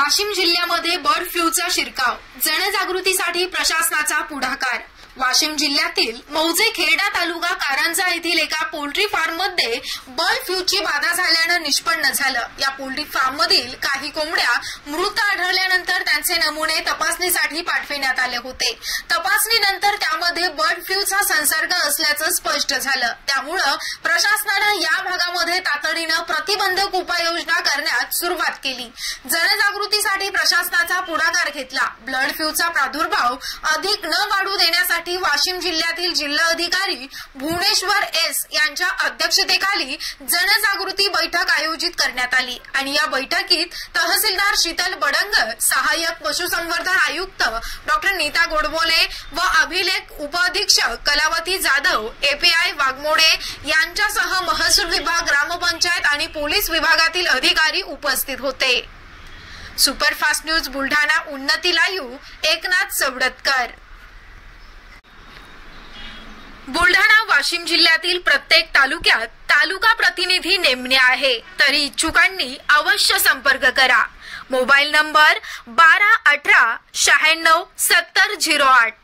वाशिम जिल्ह्यामध्ये बर्ड फ्लूचा शिरकाव, जनजागृतीसाठी प्रशासनाचा पुढाकार। वाशिम जिल्ह्यातील मौजे खेरडा तालुका कारंजा येथील एका पोल्ट्री फार्म मध्ये बर्ड फ्लूची बाधा झाल्याने निष्पन्न झालं। या पोल्ट्री फार्म मधील काही कोंबड्या मृत आढळल्यानंतर त्यांचे नमुने तपासणीसाठी पाठविण्यात आले होते। तपासणीनंतर त्यामध्ये बर्ड फ्लूचा संसर्ग असल्याचं स्पष्ट झालं। त्यामुळे प्रशासनाने या भागामध्ये तातडीने प्रतिबंधक उपाययोजना करण्यास सुरुवात केली। जनजागृतीसाठी प्रशासनाचा पुढाकार घेतला। बर्ड फ्लूचा प्रादुर्भाव अधिक न वाढू देण्यासाठी वाशिम जिल्ह्यातील जिल्हा अधिकारी भुवनेश्वर एस यांच्या अध्यक्षतेखाली जनजागृती बैठक आयोजित करण्यात आली आणि या बैठकीत तहसीलदार शीतल बडंगर, सहाय्यक पशुसंवर्धन आयुक्त डॉक्टर नीता गोडबोले व अभिलेख उपअधीक्षक कलावती जाधव, एपीआय वाघमोडे यांच्यासह महसूल विभाग, ग्रामपंचायत आणि पोलीस विभागातील अधिकारी उपस्थित होते। सुपरफास्ट न्यूज बुलढाणा उन्नती लाईव्ह एकनाथ सवडतकर। बुलढाणा वाशिम जिल्ह्यातील प्रत्येक तालुक्यात तालुका प्रतिनिधी नेमणे आहे, तरी इच्छुकांनी अवश्य संपर्क करा। Mobile number 1218 96 70 08।